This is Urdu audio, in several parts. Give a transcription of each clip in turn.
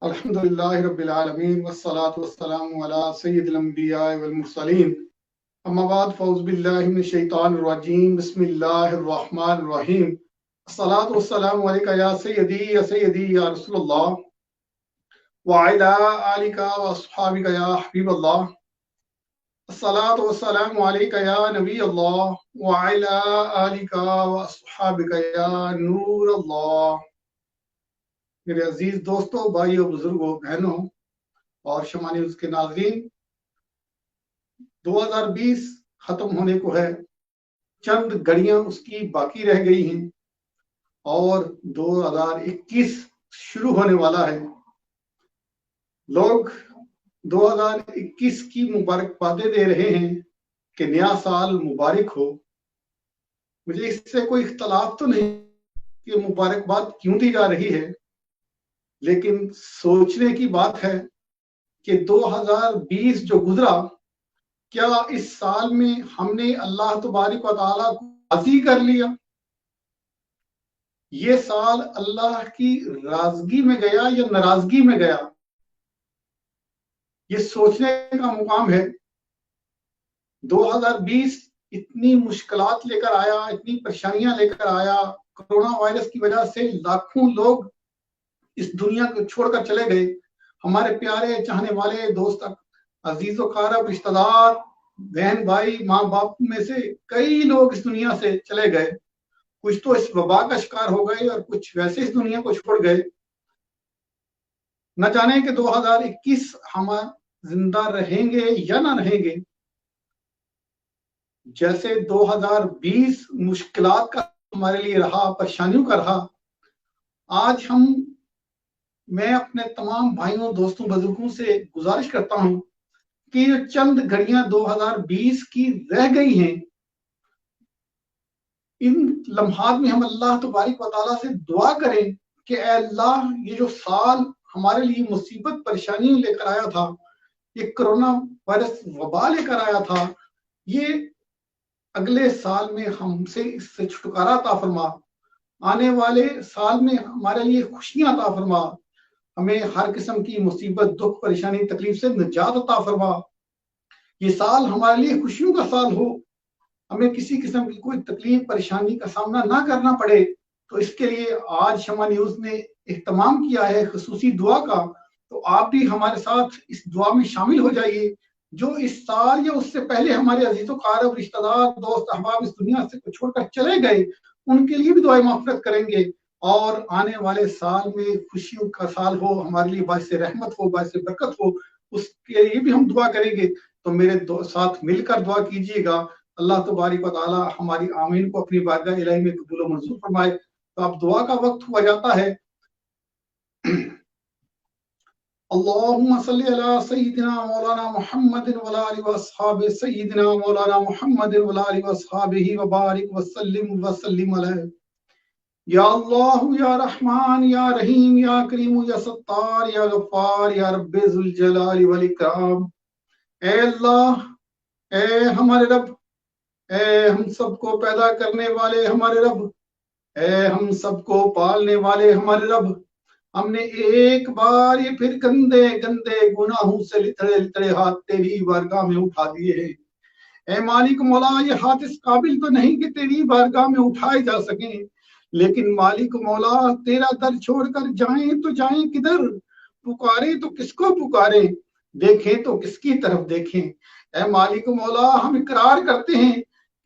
الحمدللہ رب العالمین والصلاة والسلام علی سید الانبیاء والمرسلین اما بعد فاعوذ باللہ من الشیطان الرجیم بسم اللہ الرحمن الرحیم الصلاة والسلام علیکہ یا سیدی یا رسول اللہ وعلی آلکہ واصحابکہ یا حبیب اللہ الصلاة والسلام علیکہ یا نبی اللہ وعلی آلکہ واصحابکہ یا نور اللہ۔ میرے عزیز دوستوں، بھائیوں، بزرگوں، بہنوں اور شمع نیوز کے ناظرین، 2020 ختم ہونے کو ہے، چند گھڑیاں اس کی باقی رہ گئی ہیں اور 2021 شروع ہونے والا ہے۔ لوگ 2021 کی مبارکبادیں دے رہے ہیں کہ نیا سال مبارک ہو۔ مجھے اس سے کوئی اختلاف تو نہیں کہ مبارکباد کیوں دی جا رہی ہے، لیکن سوچنے کی بات ہے کہ 2020 جو گزرا، کیا اس سال میں ہم نے اللہ تبارک و تعالیٰ کو راضی کر لیا؟ یہ سال اللہ کی راضگی میں گیا یا ناراضگی میں گیا؟ یہ سوچنے کا مقام ہے۔ 2020 اتنی مشکلات لے کر آیا، اتنی پریشانیاں لے کر آیا۔ کرونا وائرس کی وجہ سے لاکھوں لوگ اس دنیا کو چھوڑ کر چلے گئے۔ ہمارے پیارے چاہنے والے دوست، عزیز و قارب، رشتہ دار، بہن بھائی، ماں باپ میں سے کئی لوگ اس دنیا سے چلے گئے۔ کچھ تو اس وبا کا شکار ہو گئے اور کچھ ویسے اس دنیا کو چھوڑ گئے۔ نہ جانے کہ 2021 ہم زندہ رہیں گے یا نہ رہیں گے۔ جیسے 2020 مشکلات کا ہمارے لیے رہا، پریشانیوں کا رہا، آج میں اپنے تمام بھائیوں، دوستوں، بزرگوں سے گزارش کرتا ہوں کہ یہ چند گھڑیاں 2020 کی رہ گئی ہیں، ان لمحات میں ہم اللہ تبارک و تعالیٰ سے دعا کریں کہ اے اللہ، یہ جو سال ہمارے لیے مصیبت پریشانی لے کر آیا تھا، یہ کرونا وائرس وبا لے کر آیا تھا، یہ اگلے سال میں ہم سے اس سے چھٹکارا عطا فرما، آنے والے سال میں ہمارے لیے خوشیاں عطا فرما، ہمیں ہر قسم کی مصیبت، دکھ، پریشانی، تکلیف سے نجات عطا فرما۔ یہ سال ہمارے لیے خوشیوں کا سال ہو، ہمیں کسی قسم کی کوئی تکلیف، پریشانی کا سامنا نہ کرنا پڑے۔ تو اس کے لیے آج شمع نیوز نے اہتمام کیا ہے خصوصی دعا کا، تو آپ بھی ہمارے ساتھ اس دعا میں شامل ہو جائیے۔ جو اس سال یا اس سے پہلے ہمارے عزیز و قارب، رشتہ دار، دوست، احباب اس دنیا سے چھوڑ کر چلے گئے، ان کے لیے بھی دعائیں مغفرت کریں گے، اور آنے والے سال میں خوشیوں کا سال ہو، ہمارے لیے باعث رحمت ہو، باعث برکت ہو، اس کے لیے بھی ہم دعا کریں گے۔ تو میرے ساتھ مل کر دعا کیجیے گا۔ اللہ تبارک و تعالی ہماری آمین کو اپنی بارگاہ الہی میں قبول و منظور فرمائے۔ تو اب دعا کا وقت ہوا جاتا ہے۔ اللہم صلی علی سیدنا مولانا محمد وعلی آلہ واصحابہ سیدنا مولانا محمد وعلی آلہ واصحابہ وبارک وسلم علیہ۔ یا اللہ، یا رحمان، یا رحیم، یا کریم، یا ستار، یا غفار، یا رب ذوالجلال والاکرام۔ اے اللہ، اے ہمارے رب، اے ہم سب کو پیدا کرنے والے ہمارے رب، اے ہم سب کو پالنے والے ہمارے رب، ہم نے ایک بار یہ پھر گندے گندے گناہوں سے لتڑے لتڑے ہاتھ تیری بارگاہ میں اٹھا دیے ہیں۔ اے مالک مولا، یہ ہاتھ اس قابل تو نہیں کہ تیری بارگاہ میں اٹھائے جا سکیں، لیکن مالک مولا، تیرا در چھوڑ کر جائیں تو جائیں کدھر، پکاریں تو کس کو پکاریں، دیکھیں تو کس کی طرف دیکھیں۔ اے مالک مولا، ہم اقرار کرتے ہیں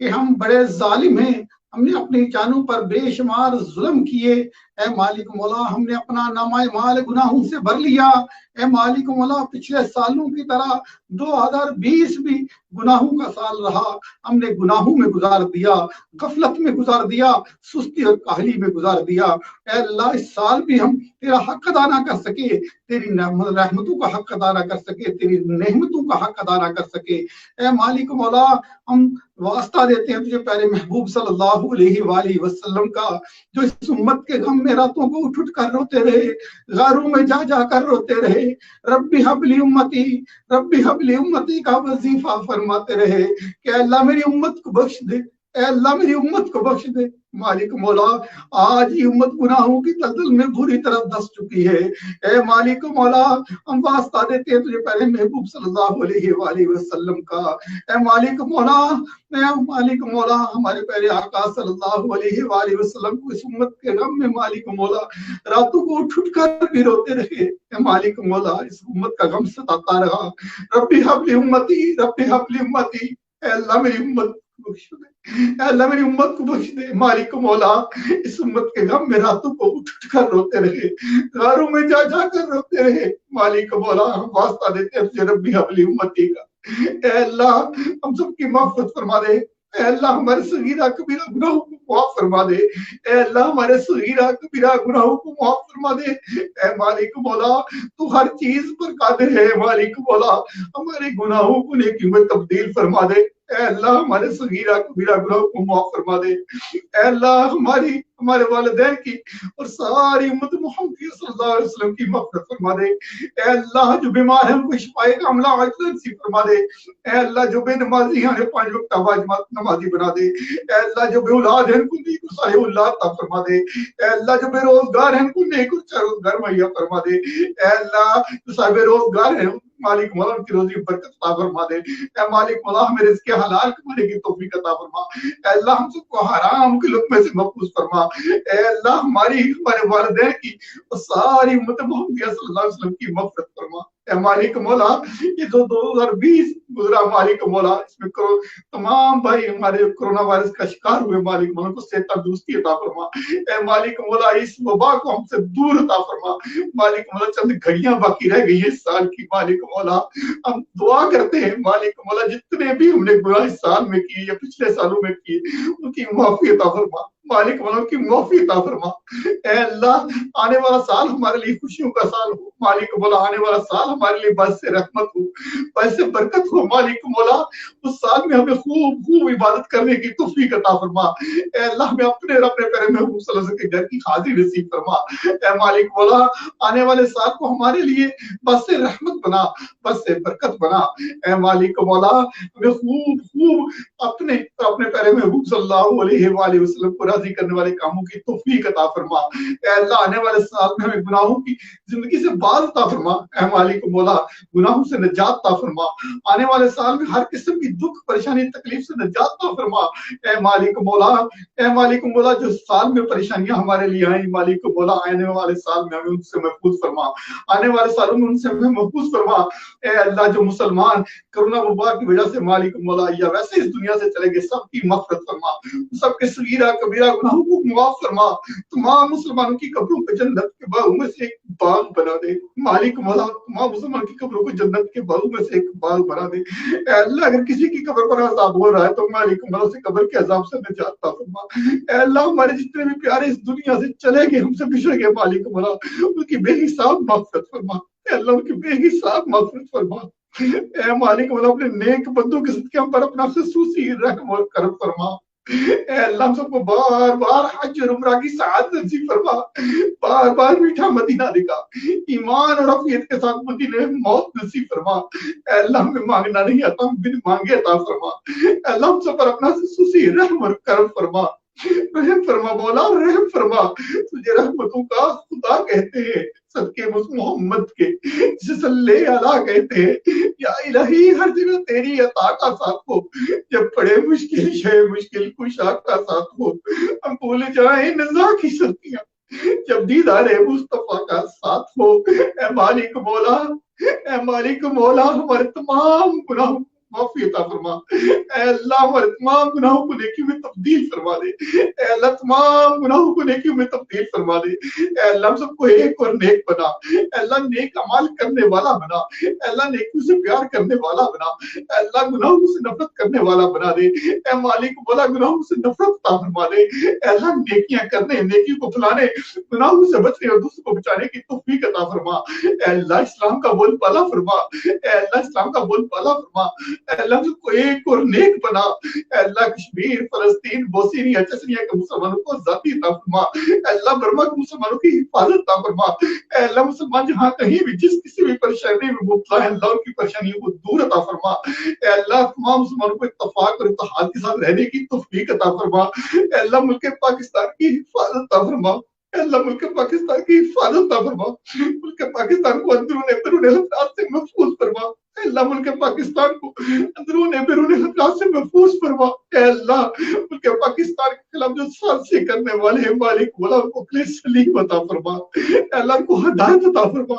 کہ ہم بڑے ظالم ہیں، ہم نے اپنی جانوں پر بے شمار ظلم کیے۔ اے مالک مولا، ہم نے اپنا نامہ مال گناہوں سے بھر لیا۔ اے مالک مولا، پچھلے سالوں کی طرح 2020 بھی گناہوں کا سال رہا، ہم نے گناہوں میں گزار دیا، غفلت میں گزار دیا، سستی اور کاہلی میں گزار دیا۔ اے اللہ، اس سال بھی ہم تیرا حق ادا نہ کر سکے، تیری رحمتوں کا حق ادا نہ کر سکے، تیری نعمتوں کا حق ادا نہ کر سکے۔ اے مالک مولا، ہم واسطہ دیتے ہیں تجھے پیارے محبوب صلی اللہ علیہ وآلہ وسلم کا، جو اس امت کے غم میں راتوں کو اٹھ اٹھ کر روتے رہے، غاروں میں جا جا کر روتے رہے، ربی حب لی امتی، ربی حب لی امتی کا وظیفہ فرماتے رہے کہ اللہ میری امت کو بخش دے، اے اللہ میری امت کو بخش دے مالک مولا، آج یہ امت گناہوں کی دلدل میں بری طرح دس چکی ہے۔ اے مالک مولا ہم واسطہ دیتے ہیں تجھے پہلے محبوب صلی اللہ علیہ وآلہ وسلم کا۔ اے مالک مولا، اے مالک مولا ہمارے پہلے آقا صلی اللہ علیہ وآلہ وسلم کو اس امت کے غم میں مالک مولا راتوں کو اٹھ اٹھ کر بھی روتے رہے۔ اے مالک مولا اس امت کا غم ستاتا رہا۔ ربی حبلی امتی، ربی حبلی امتی، اے اللہ میری امت کو بخش دے، اے اللہ میری امت کو بخش دے مالک مولا، اس امت کے غم میں راتوں کو اٹھ اٹھ کر روتے رہے، غاروں میں جا جا کر روتے رہے مالک مولا، ہم واسطہ دیتے ہیں تجھے ربی حبلی امتی کا۔ اے اللہ ہم سب کی معافرت فرما دے، اے اللہ ہمارے صغیرہ کبیرہ گناہوں کو معاف فرما دے، اے اللہ ہمارے صغیرہ کبیرہ گناہوں کو معاف فرما دے۔ اے مالک مولا تو ہر چیز پر قادر ہے مالک مولا، ہمارے گناہوں کو نیکی میں تبدیل فرما دے۔ اے اللہ ہمارے صغیرہ کبیرہ گناہوں کو معاف فرما دے۔ اے اللہ ہمارے والدین کی اور ساری امت محمدیہ صلی اللہ علیہ وسلم کی مغفرت فرما دے۔ اے اللہ جو بیمار ہیں ان کو شفائے کاملہ عاجلہ نصیب فرما دے۔ اے اللہ جو بے نمازی ہیں انہیں 5 وقت واجبات نمازی بنا دے۔ اے اللہ جو بے اولاد ہیں ان کو نیک و صالح اولاد عطا فرما دے۔ اے اللہ جو بے روزگار ہیں ان کو نیک و اچھا روزگار مہیا فرما دے۔ اے اللہ جو سارے بے روزگار ہیں مالک مولا ان کی روزی برکت عطا فرما دے۔ اے مالک مولا ہمیں رزق حلال کمانے کی توفیق عطا فرما۔ اے اللہ ہم سب کو حرام کے لقمے سے محفوظ فرما۔ اے اللہ ہمارے والدین کی اور ساری امت محمدیہ صلی اللہ علیہ وسلم کی مغفرت فرما۔ اے مالک مولا یہ جو 2020 گزرا مالک مولا اس میں تمام بھائی ہمارے کرونا وائرس کا شکار ہوئے مالک مولا کو صحت تندرستی عطا فرما۔ اے مالک مولا اس وبا کو ہم سے دور عطا فرما۔ مالک مولا چند گھڑیاں باقی رہ گئی ہیں اس سال کی مالک مولا، ہم دعا کرتے ہیں مالک مولا جتنے بھی ہم نے گناہ اس سال میں کیے یا پچھلے سالوں میں کیے ان کی معافی عطا فرما مالک مولا کی معافی عطا فرما۔ اے اللہ آنے والا سال ہمارے لیے خوشیوں کا سال ہو مالک مولا، آنے والا سال ہمارے لیے باعث رحمت ہو، باعث برکت ہو مالک مولا، اس سال میں ہمیں خوب عبادت کرنے کی توفیق عطا فرما۔ اے اللہ ہمیں اپنے پیارے محبوب صلی اللہ علیہ وسلم کے گھر کی حاضری نصیب فرما۔ اے مالک مولا آنے والے سال کو ہمارے لیے باعث رحمت بنا، باعث برکت بنا۔ اے مالک مولا ہمیں خوب اپنے پیارے محبوب صلی اللہ علیہ وآلہ وسلم کو راضی کرنے والے کاموں کی توفیق عطا فرما۔ اے اللہ آنے والے سال میں ہمیں گناہوں کی زندگی سے باز عطا فرما۔ اے مالک مولا گناہوں سے نجات عطا فرما۔ آنے والے سال میں ہر قسم کی دکھ پریشانی تکلیف سے نجات عطا فرما۔ اے مالک مولا جو سال میں پریشانیاں ہمارے لیے آئیں مالک مولا آنے والے سال میں ہمیں ان سے محفوظ فرما، آنے والے سالوں میں ان سے ہمیں محفوظ فرما۔ اے اللہ جو مسلمان کرونا وبا کی وجہ سے مالک مولا یا ویسے اس دنیا سے چلے گئے سب کی مغفرت فرما، سب کے صغیرہ کبیرہ گناہوں کو معاف فرما، تمام مسلمانوں کی قبروں کو جنت کے باغوں میں سے ایک باغ بنا دے مالک مولا، تمام مسلمان کی قبروں کو جنت کے باغوں میں سے ایک باغ بنا دے۔ اے اللہ اگر کسی کی قبر پر عذاب ہو رہا ہے تو مالک مولا سے قبر کے عذاب سے نجات عطا فرما۔ اے اللہ ہمارے جتنے بھی پیارے اس دنیا سے چلے گئے ہم سے بچھڑ گئے مالک مولا ان کی بے حساب مغفرت فرما۔ اے اللہ ان کی بے حساب مغفرت فرما۔ اے مالک مولا اپنے نیک بندوں کے صدقے ہم پر اپنا خصوصی رحم اور کرم فرما۔ اے اللہ ہم سب کو بار بار حج اور عمرہ کی سعادت نصیب فرما، بار بار میٹھا مدینہ دکھا، ایمان اور عافیت کے ساتھ مدینہ موت نصیب فرما۔ اے اللہ ہمیں مانگنا نہیں آتا، ہم بن مانگے عطا فرما۔ اے اللہ ہم سب پر اپنا خصوصی رحم اور کرم فرما، رحم فرما مولا رحم فرما۔ تجھے رحمتوں کا خدا کہتے ہیں صدقے محمد کے، جسے صلی اللہ کہتے ہیں۔ یا الہی ہر جگہ تیری عطا کا ساتھ ہو، جب پڑے مشکل مشکل کشا کا ساتھ ہو، ہم بھول جائیں نزا کی سردیاں جب دیدار مصطفیٰ کا ساتھ ہو۔ اے مالک مولا ہمارے تمام گناہوں معافی عطا فرما۔ اے اللہ ہمارے تمام گناہوں کو نیکی میں تبدیل فرما دے۔ اے اللہ تمام گناہوں کو نیکی میں تبدیل فرما دے۔ اے اللہ ہم سب کو ایک اور نیک بنا، اے اللہ نیک عمل کرنے والا بنا، اے اللہ نیکیوں سے پیار کرنے والا بنا، اے اللہ گناہوں سے نفرت کرنے والا بنا دے۔ اے مالک مولا گناہوں سے نفرت عطا فرما دے۔ اے اللہ نیکیاں کرنے، نیکی کو پھیلانے، گناہوں سے بچنے اور دوسروں کو بچانے کی توفیق عطا فرما۔ اے اللہ اسلام کا بول بالا فرما، اے اللہ اسلام کا بول بالا فرما۔ اے اللہ ہم سب کو ایک اور نیک بنا، اے اللہ کشمیر، فلسطین، بوسنیا چچنیا کے مسلمانوں کو ذاتی عطا فرما، اے اللہ برما کے مسلمانوں کی حفاظت عطا فرما، اے اللہ مسلمان جہاں کہیں بھی جس کسی بھی پریشانی میں مبتلا ہے اللہ ان کی پریشانیوں کو دور عطا فرما، اے اللہ تمام مسلمانوں کو اتفاق اور اتحاد کے ساتھ رہنے کی توفیق عطا فرما، اے اللہ ملک پاکستان کی حفاظت عطا فرما، اے اللہ ملک پاکستان کی حفاظت عطا فرما، ملک پاکستان کو اندرون بیرون حالات سے محفوظ فرما، اے اللہ ملک پاکستان کو اندرون بیرون حالات سے محفوظ فرما، اے اللہ ملک پاکستان کے خلاف جو سازشیں کرنے والے ہیں مالک مولا ان کو عقل سلیم عطا فرما، اے اللہ ان کو ہدایت عطا فرما،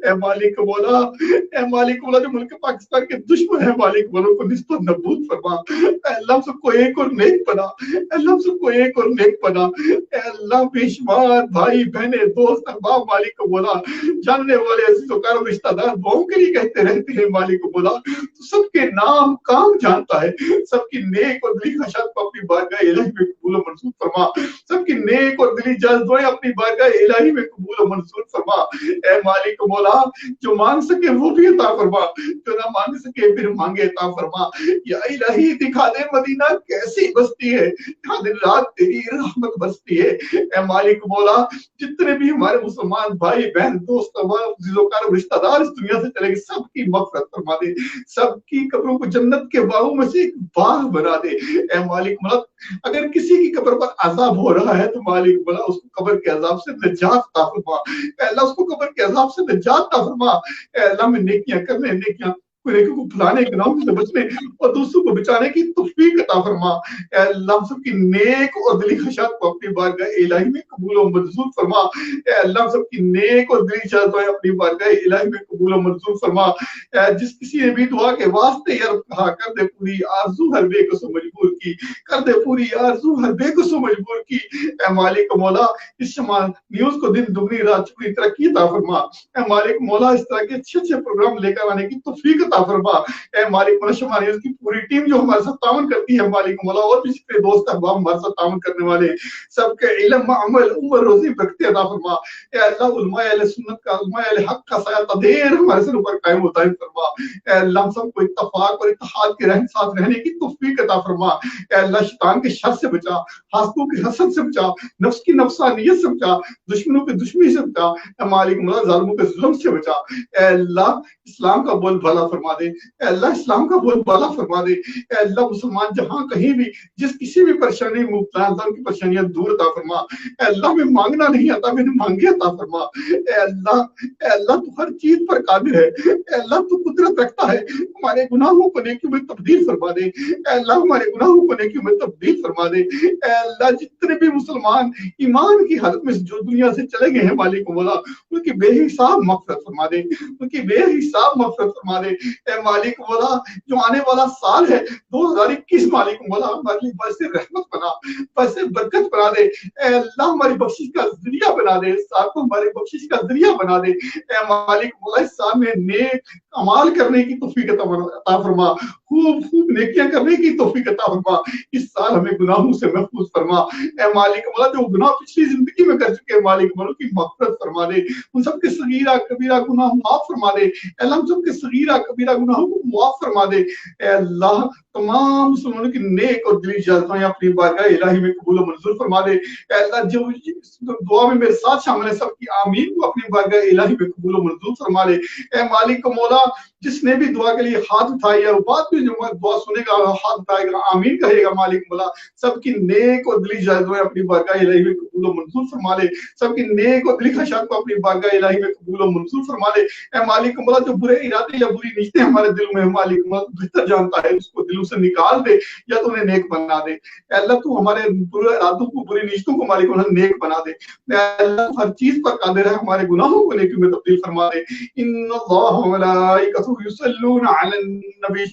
اے مالک مولا، اے مالک مولا جو ملک پاکستان کے دشمن ہیں مالک مولا ان کو نصف و نبود فرما، اے اللہ ہم سب کو ایک اور نیک بنا، اے اللہ ہم سب کو ایک اور نیک بنا، اے اللہ بے شمار بھائی بہنیں دوست احباب مالک مولا جاننے والے عزیز و کار رشتہ دار دعاؤں کے لیے کہتے رہتے ہیں مالک مولا، تو سب کے نام کام جانتا ہے، سب کی نیک اور دلی خواہشات کو اپنی بارگاہ الہی میں قبول و منظور فرما، سب کی نیک اور دلی جذبیں اپنی بارگاہ الہی میں قبول و منظور فرما، اے مالک مولا جو مانگ سکے وہ بھی عطا فرما، جو نہ مانگ سکے پھر مانگے عطا فرما، یا الہی دکھا دے مدینہ کیسی بستی ہے جہاں دن رات تیری رحمت برستی ہے، اے مالک مولا جتنے بھی ہمارے مسلمان بھائی بہن دوست عزیز و کار رشتہ دار اس دنیا سے چلے گئے سب کی مغفرت فرما دے، سب کی قبروں کو جنت کے باغوں میں سے ایک باغ بنا دے، اے مالک مولا اگر کسی کی قبر پر عذاب ہو رہا ہے تو مالک مولا اس کو قبر کے عذاب سے نجات عطا فرما، اے اللہ اس کو قبر کے عذاب سے نجات عطا فرما، اے اللہ میں نیکیاں کرنے نیکیاں نیکیوں کو پھلانے گناہوں سے بچنے اور دوسروں کو بچانے کی توفیق عطا فرما، اے اللہ ہم سب کی نیک اور دلی خواہشات کو اپنی بارگاہ الہی میں قبول و منظور فرما، اے اللہ ہم سب کی نیک اور دلی چاہتیں اپنی بارگاہ الہی میں قبول و منظور فرما، اے جس کسی نے بھی دعا کے واسطے یا کہا کر دے پوری آرزو ہر بے کس و مجبور کی، کر دے پوری آرزو ہر بے کس و مجبور کی، اے مالک مولا اس شمال نیوز کو دن دگنی رات چگنی ترقی عطا فرما، اے مالک مولا اس طرح کے اچھے اچھے پروگرام لے کر آنے کی توفیق عطا فرما، اے مالک مولا شمال نیوز کی پوری ٹیم جو ہمارے ساتھ تعاون کرتی ہے مالک مولا اور بھی جتنے دوست احباب ہمارے ساتھ تعاون کرنے والے سب کے علم عمل عمر روزی برکت عطا فرما، اے اللہ علماء اہل سنت کا علماء اہل حق کا سایہ تدیر ہمارے سر اوپر قائم و دائم فرما، اے اللہ ہم سب کو اتفاق اور اتحاد کے رہن ساتھ رہنے کی توفیق عطا فرما، اے اللہ شیطان کے شر سے بچا، حاسدوں کی حسد سے بچا، نفس کی نفسانیت سے بچا، دشمنوں کی دشمنی سے بچا، اے مالک مولا ظالموں کے ظلم سے بچا، اے اللہ اسلام کا بول بالا فرما دے، اے اللہ اسلام کا بول بالا فرما دے، اے اللہ مسلمان جہاں کہیں بھی جس کسی بھی پریشانی میں مبتلا ہے ان کی پریشانیاں دور عطا فرما، اے اللہ میں مانگنا نہیں آتا میں نے مانگے عطا فرما، اے اللہ تو ہر چیز پر قادر ہے، اے اللہ تو قدرت رکھتا ہے، ہمارے گناہوں کو نیکیوں میں تبدیل فرما دے، اے اللہ ہمارے گناہوں کو نیکیوں میں تبدیل فرما دے، اے اللہ جتنے بھی مسلمان ایمان کی حالت میں جو دنیا سے چلے گئے ہیں مالک مولا ان کی بے حساب مغفرت فرما دے، ان کی بے حساب مغفرت فرما دے، اے مالک مولا جو آنے والا سال ہے 2021 مالک مولا ہمارے لیے باعث رحمت بنا، باعث برکت بنا دے، اے اللہ ہماری بخشش کا ذریعہ بنا دے، اس سال کو ہماری بخشش کا ذریعہ بنا دے، اے مالک مولا اس سال میں نیک اعمال کرنے کی توفیق عطا فرما، خوب خوب نیکیاں کرنے کی توفیق عطا فرما، اس سال ہمیں گناہوں سے محفوظ فرما، اے مالک مولا جو گناہ پچھلی زندگی میں کر چکے مالک مولا کی مغفرت فرما دے، ان سب کے صغیرہ کبیرہ گناہ معاف فرما دے، اے اللہ ہم سب کے صغیرہ کبیرہ گناہوں کو معاف فرما دے، اے اللہ تمام مسلمانوں کی نیک اور دلی جذبائیں اپنی بارگاہ الہی میں قبول و منظور فرما دے، اے اللہ جو دعا میں میرے ساتھ شامل ہے سب کی آمین کو اپنی بارگاہ الہی میں قبول و منظور فرما دے، اے مالک مولا جس نے بھی دعا کے لیے ہاتھ اٹھائی ہے بعد میں جو دعا سنے گا ہاتھ اٹھائے گا آمین کہے گا مالک مولا سب کی نیک اور دلی جذبائیں اپنی بارگاہ الہی میں قبول و منظور فرما دے، سب کی نیک اور دلی خواہشات کو اپنی بارگاہ الہی میں قبول و منظور فرما دے، اے مالک مولا جو برے ارادے یا بری نیتیں ہمارے دل میں مالک مولا بہتر جانتا ہے اس کو دلوں سے نکال دے یا تو انہیں نیک بنا دے، اے اللہ تو ہمارے برے ارادوں کو بری نیتوں کو مالک مولا نیک بنا دے، اے اللہ ہر چیز پر قادر ہے ہمارے گناہوں کو نیکی میں تبدیل فرما دے، ان اللہ و ملائکتہ یصلون علی النبی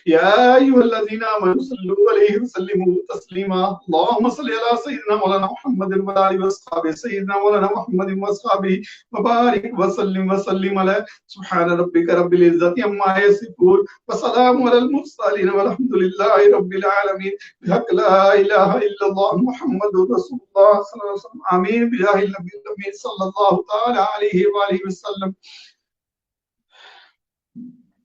يا أيها الذين آمنوا صلوا عليه وسلموا تسليما اللهم صل على سيدنا مولانا محمد وعلى آله وصحبه سيدنا مولانا محمد وصحبه وبارك وسلم على سبحان ربك رب العزة عما يصفون وسلام على المرسلين والحمد لله رب العالمين بحق لا إله إلا الله محمد رسول الله صلى الله عليه وسلم آمين بجاه النبي صلى الله تعالى عليه وآله وسلم